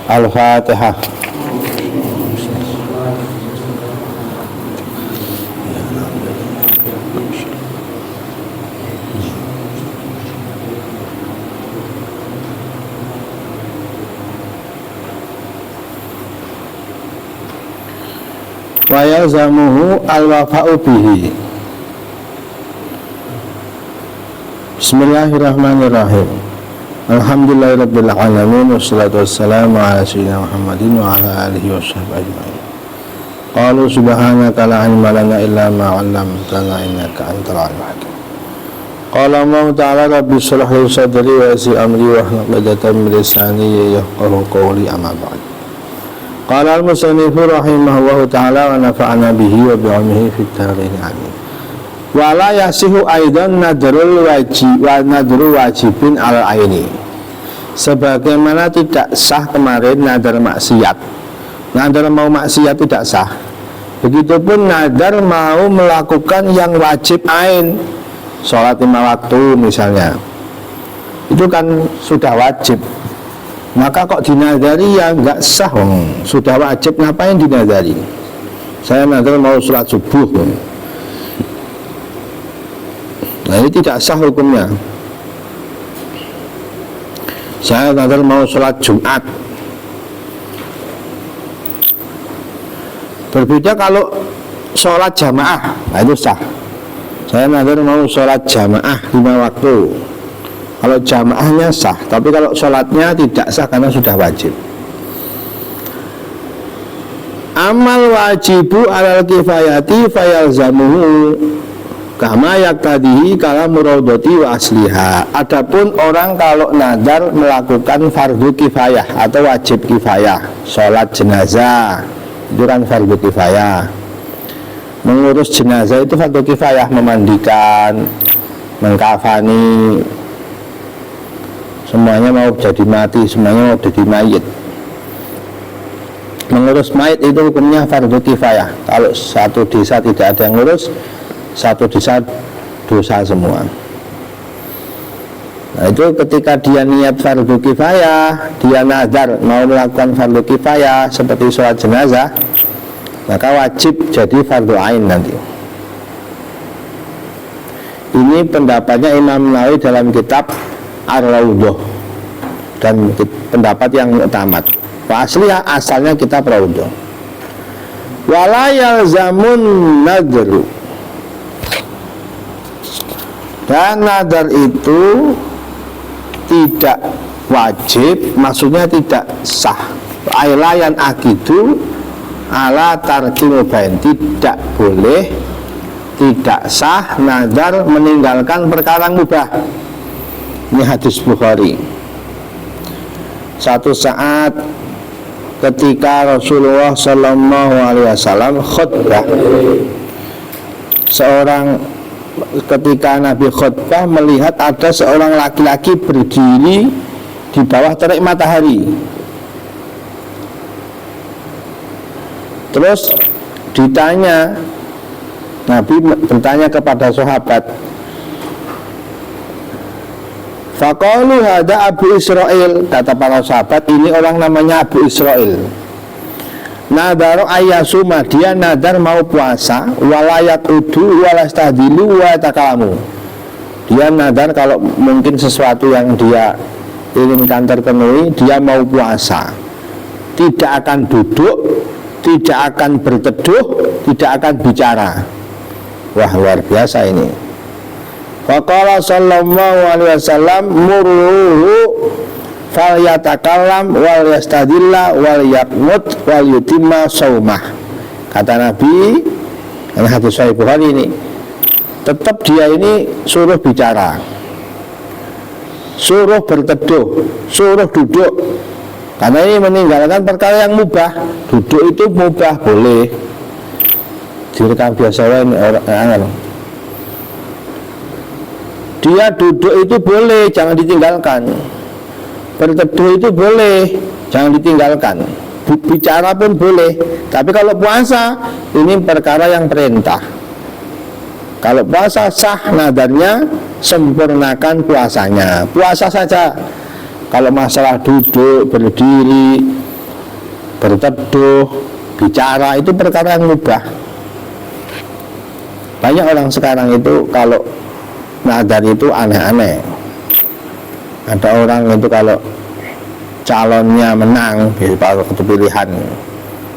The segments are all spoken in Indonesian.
Al-Fatihah. Wa yalzamuhu al-wafa'u bihi. Bismillahirrahmanirrahim. Alhamdulillahirabbil alamin wassalatu wassalamu ala sayyidina Muhammadin wa ala alihi washabbihi ajmain. Qalu subhanaka la ilma lana illa ma 'allamtana innaka antal alimul hakim. Qala Allah ta'ala rabbi shrah li sadri wa yassir amri wahlul 'uqdatam min lisani yafqahu qawli amma ba'd. Qala al-musannifu rahimahullahu ta'ala wa nafa'ana bihi wa bi'ilmihi fid dharain amin. Wa la yasihu aidan nadrul wajibin al aini. Sebagaimana tidak sah kemarin nadar maksiat. Nadar mau maksiat tidak sah. Begitupun nadar mau melakukan yang wajib ain. Sholat 5 waktu misalnya. Itu kan sudah wajib. Maka kok dinadari ya nggak sah, sudah wajib, ngapain dinadari? Saya nadar mau sholat subuh, nah ini tidak sah hukumnya. Saya nadar mau sholat Jumat. Berbeda kalau sholat jamaah, nah itu sah. Saya nadar mau sholat jamaah 5 waktu. Kalau jamaahnya sah, tapi kalau sholatnya tidak sah karena sudah wajib. Amal wajibu alal kifayati fayalzamuhu kama yaktadihi kala muradati wa asliha. Adapun orang kalau nadar melakukan fardu kifayah atau wajib kifayah, sholat jenazah itu kan fardu kifayah. Mengurus jenazah itu fardu kifayah, memandikan, mengkafani, semuanya mau jadi mati, semuanya mau jadi mayit. Mengurus mayit itu hukumnya fardu kifayah. Kalau satu desa tidak ada yang ngurus, satu desa dosa semua. Nah itu ketika dia niat fardu kifayah, dia nadar mau melakukan fardu kifayah seperti sholat jenazah, maka wajib jadi fardu ain nanti. Ini pendapatnya Imam Nawawi dalam kitab Ar-Raudhah dan pendapat yang utamat. Aslinya asalnya kitab Raudhah. Wala yalzamun nadru. Dan nadar itu tidak wajib, maksudnya tidak sah. Ailayan akidu ala tarki mubain, tidak boleh, tidak sah nadar meninggalkan perkara mubah. Ini hadis Bukhari. Satu saat ketika Rasulullah Sallallahu Alaihi Wasallam khutbah, ketika Nabi khutbah melihat ada seorang laki-laki berdiri di bawah terik matahari. Terus ditanya, Nabi bertanya kepada sahabat, faqalu hada Abu Israil, kata para sahabat, ini orang namanya Abu Israil. Nadar ayasuma, dia nadar mau puasa, walayat udu walastahdilu wa takalamu. Dia nadar kalau mungkin sesuatu yang dia inginkan terpenuhi, dia mau puasa, tidak akan duduk, tidak akan berteduh, tidak akan bicara. Wah, luar biasa ini. Faqala sallallahu alaihi wasallam murruhu falyatakallam wal yastadilla wal yaqnut wal yutimma shaumah. Kata Nabi, ini hadis Sahih Bukhari ini, tetap dia ini suruh bicara, suruh berteduh, suruh duduk, karena ini meninggalkan perkara yang mubah. Duduk itu mubah, boleh direkam biasa orang. Dia duduk itu boleh, jangan ditinggalkan. Berteduh itu boleh, jangan ditinggalkan. Bicara pun boleh. Tapi kalau puasa, ini perkara yang perintah. Kalau puasa sah nadarnya, sempurnakan puasanya. Puasa saja. Kalau masalah duduk, berdiri, berteduh, bicara itu perkara yang mubah. Banyak orang sekarang itu kalau nazar itu aneh-aneh. Ada orang itu kalau calonnya menang, kalau pilihan,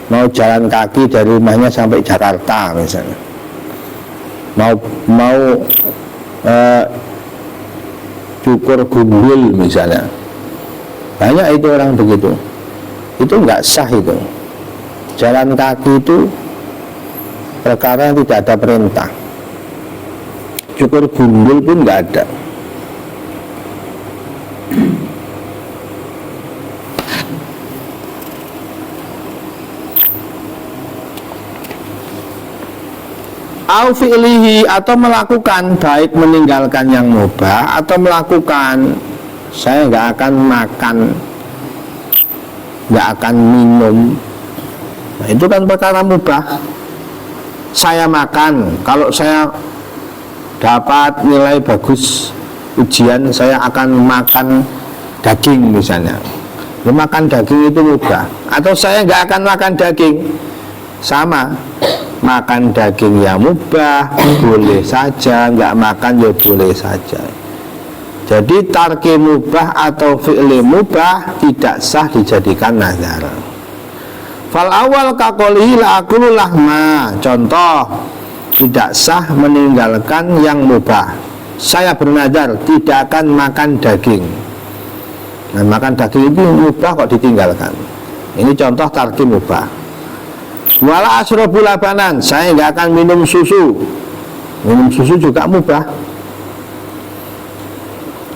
mau jalan kaki dari rumahnya sampai Jakarta misalnya, mau cukur gundul misalnya, banyak itu orang begitu. Itu nggak sah itu. Jalan kaki itu perkara yang tidak ada perintah. Cukur gundul pun nggak ada. Au fi'lihi, atau melakukan, baik meninggalkan yang mubah atau melakukan. Saya nggak akan makan, nggak akan minum. Nah, itu kan perkara mubah. Saya makan, kalau saya dapat nilai bagus ujian, saya akan makan daging misalnya. Makan daging itu mubah. Atau saya nggak akan makan daging, sama. Makan daging ya mubah, boleh saja, nggak makan ya boleh saja. Jadi tarki mubah atau fi'li mubah tidak sah dijadikan nazar. Fal awal kaqolihi la akulu lahma. Contoh, tidak sah meninggalkan yang mubah. Saya bernazar tidak akan makan daging. Nah, makan daging itu mubah kok ditinggalkan. Ini contoh tarki mubah. Wala asrobu labanan, saya nggak akan minum susu. Minum susu juga mubah.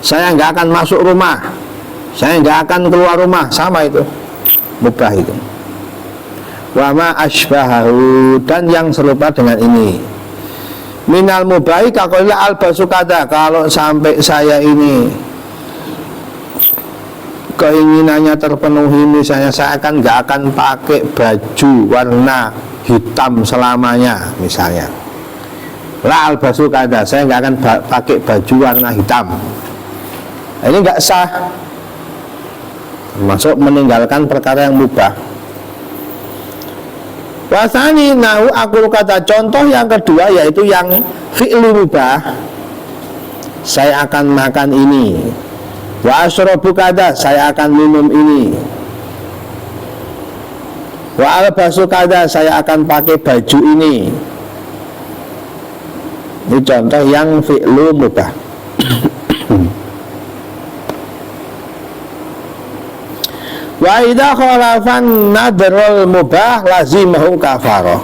Saya nggak akan masuk rumah, saya nggak akan keluar rumah, sama itu mubah itu. Wama asbahahu, dan yang serupa dengan ini. Minal mubahi kakoila albasukada, kalau sampai saya ini keinginannya terpenuhi, misalnya saya nggak akan pakai baju warna hitam selamanya misalnya. La albasukada, saya nggak akan pakai baju warna hitam. Ini nggak sah, termasuk meninggalkan perkara yang mubah. Wasani nahu aku kata, contoh yang kedua yaitu yang fi'li mubah. Saya akan makan ini. Wa asyrabu kada, saya akan minum ini. Wa albasu kada, saya akan pakai baju ini. Ini contoh yang fi'lu mubah. Wa idza khalafan nadrul mubah lazimahu kafarah.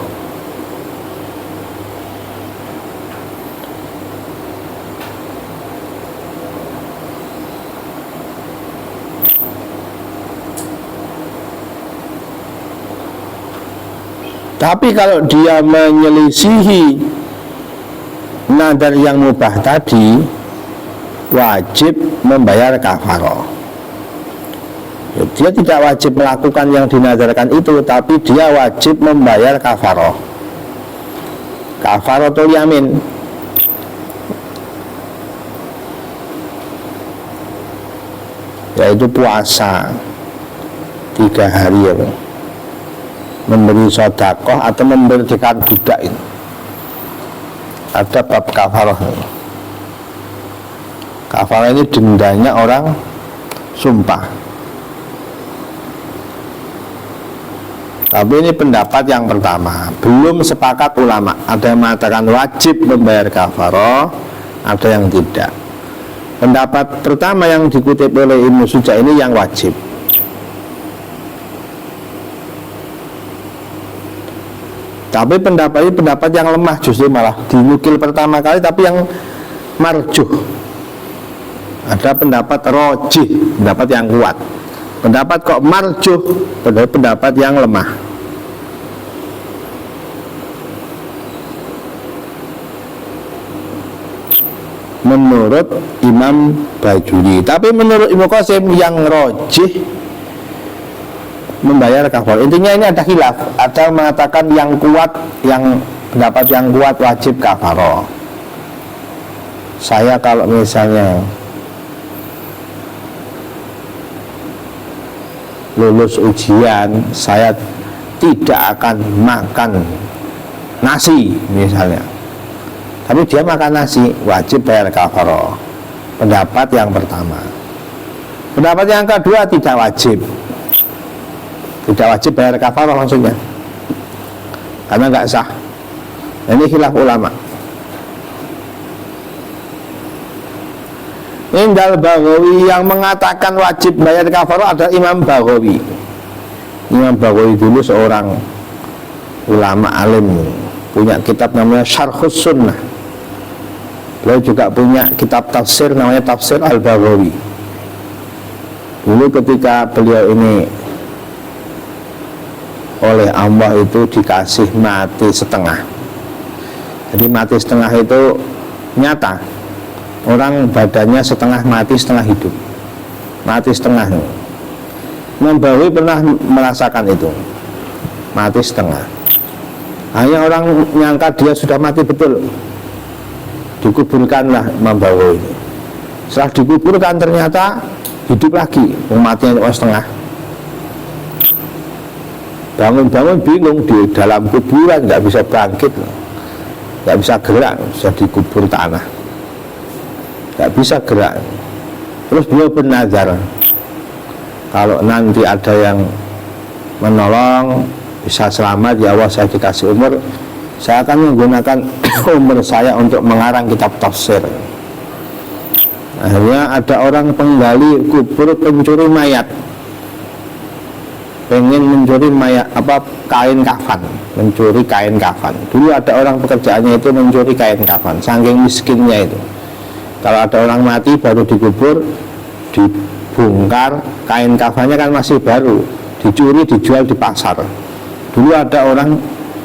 Tapi kalau dia menyelisihi nadar yang mubah tadi, wajib membayar kafarah. Dia tidak wajib melakukan yang dinadarkan itu, tapi dia wajib membayar kafarah. Kafaratul yamin. Yaitu puasa 3 hari ya, memberi sedekah atau memerdekakan budak itu. Ada bab kafarah. Kafarah ini dendanya orang sumpah. Tapi ini pendapat yang pertama, belum sepakat ulama. Ada yang mengatakan wajib membayar kafarah, ada yang tidak. Pendapat pertama yang dikutip oleh Ibnu Suja ini yang wajib. Tapi pendapat ini pendapat yang lemah, justru malah dinukil pertama kali, tapi yang marjuh. Ada pendapat rojih, pendapat yang kuat. Pendapat kok marjuh, pendapat yang lemah. Menurut Imam Bajuri. Tapi menurut Ibnu Qasim yang rojih membayar kafarah. Intinya ini ada khilaf. Ada mengatakan yang kuat, yang pendapat yang kuat wajib kafarah. Saya kalau misalnya lulus ujian saya tidak akan makan nasi misalnya, tapi dia makan nasi, wajib bayar kafarah. Pendapat yang pertama. Pendapat yang kedua, tidak wajib bayar kafarah maksudnya, karena nggak sah. Ini khilaf ulama. Indal Baghawi, yang mengatakan wajib bayar kafarah adalah Imam Baghawi. Imam Baghawi dulu seorang ulama alim, punya kitab namanya Syarhus Sunnah. Beliau juga punya kitab tafsir namanya Tafsir Al-Baghawi. Dulu ketika beliau ini oleh Allah itu dikasih mati setengah. Jadi mati setengah itu nyata. Orang badannya setengah mati setengah hidup, mati setengah. Imam Baghawi pernah merasakan itu, mati setengah. Hanya orang nyangka dia sudah mati betul, dikuburkanlah Imam Baghawi. Setelah dikuburkan ternyata hidup lagi, matinya setengah. Bangun-bangun bingung, di dalam kuburan nggak bisa bangkit, nggak bisa gerak, sudah dikubur tanah, nggak bisa gerak. Terus beliau bernazar, kalau nanti ada yang menolong bisa selamat, ya Allah saya dikasih umur, saya akan menggunakan umur saya untuk mengarang kitab tafsir. Akhirnya ada orang penggali kubur, pencuri mayat, pengen mencuri mayat kain kafan, mencuri kain kafan. Dulu ada orang pekerjaannya itu mencuri kain kafan, saking miskinnya itu. Kalau ada orang mati baru dikubur, dibongkar, kain kafannya kan masih baru, dicuri dijual di pasar. Dulu ada orang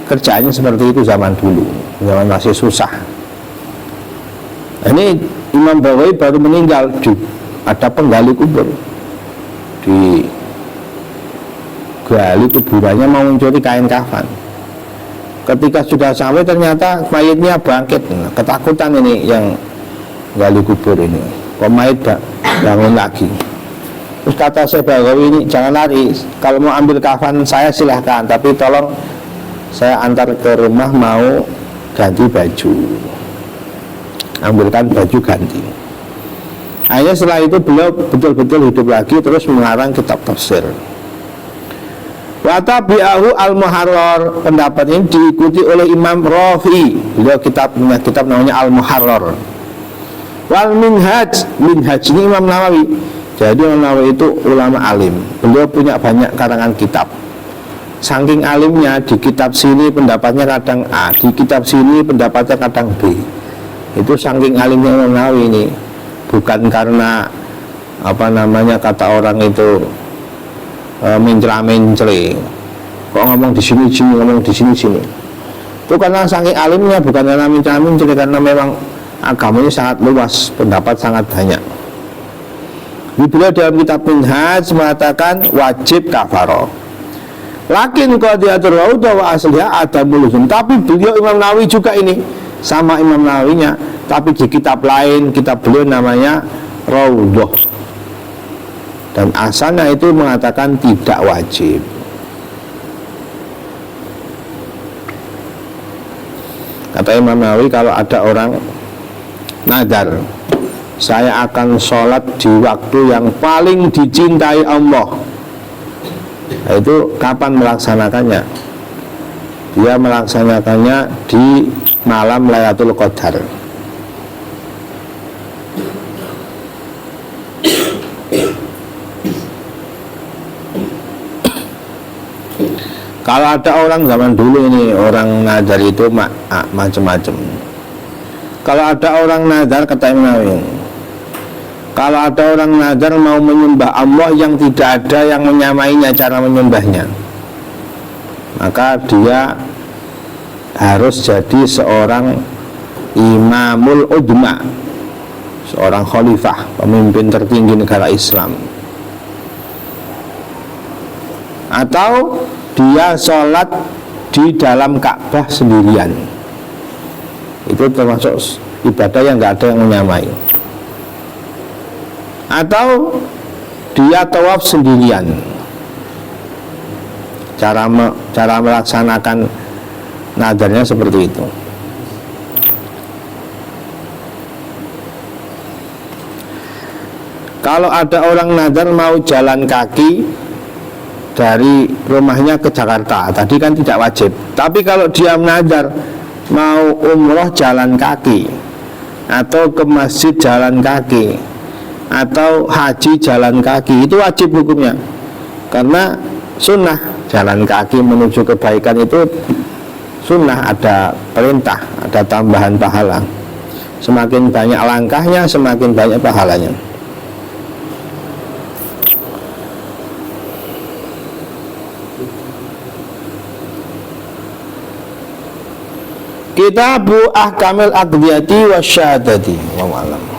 kerjaannya seperti itu zaman dulu, zaman masih susah. Ini Imam Baghawi baru meninggal, ada penggali kubur, di gali kuburannya mau mencuri kain kafan. Ketika sudah sampai ternyata mayatnya bangkit. Ketakutan ini yang gali kubur ini, kok mayat bangun lagi. Terus kata Syekh Baghawi ini, jangan lari, kalau mau ambil kafan saya silahkan, tapi tolong saya antar ke rumah, mau ganti baju, ambilkan baju ganti. Akhirnya setelah itu beliau betul-betul hidup lagi, terus mengarang kitab tafsir. Watabi'ahu al-Muharrar, pendapat ini diikuti oleh Imam Rafi. Beliau punya kitab namanya Al-Muharrar. Wal Minhaj, Minhaj ini Imam Nawawi. Jadi Imam Nawawi itu ulama alim, beliau punya banyak karangan kitab. Saking alimnya, di kitab sini pendapatnya kadang A, di kitab sini pendapatnya kadang B. Itu saking alimnya Imam Nawawi ini. Bukan karena kata orang itu mencela-mencela, kok ngomong di sini, ngomong di sini. Itu karena saking alimnya, bukan karena mencela-mencela, karena memang agamanya sangat luas, pendapat sangat banyak. Beliau dalam kitab Minhaj mengatakan wajib kafarah. Lakin qadiyatur raudhah wa asliha adamul luzum. Tapi beliau Imam Nawawi juga ini sama Imam Nawawinya, tapi di kitab lain, kitab beliau namanya Raudhah, dan asalnya itu mengatakan tidak wajib. Kata Imam Nawawi, kalau ada orang nadar, saya akan sholat di waktu yang paling dicintai Allah, nah, itu kapan melaksanakannya? Dia melaksanakannya di malam Lailatul Qadar. Kalau ada orang zaman dulu ini, orang nadar itu macam-macam. Kalau ada orang nadar, kata Imam Nawawi, kalau ada orang nadar mau menyembah Allah yang tidak ada yang menyamainya cara menyembahnya, maka dia harus jadi seorang imamul udma, seorang khalifah, pemimpin tertinggi negara Islam. Atau dia sholat di dalam Ka'bah sendirian, itu termasuk ibadah yang nggak ada yang menyamai. Atau dia tawaf sendirian, cara melaksanakan nadarnya seperti itu. Kalau ada orang nadar mau jalan kaki dari rumahnya ke Jakarta, tadi kan tidak wajib. Tapi kalau dia nadar mau umroh jalan kaki, atau ke masjid jalan kaki, atau haji jalan kaki, itu wajib hukumnya. Karena sunnah jalan kaki menuju kebaikan itu sunnah, ada perintah, ada tambahan pahala. Semakin banyak langkahnya, semakin banyak pahalanya. Kitabu Ahkamil Aqdiyati Wasyahadati. Wallahu a'lam.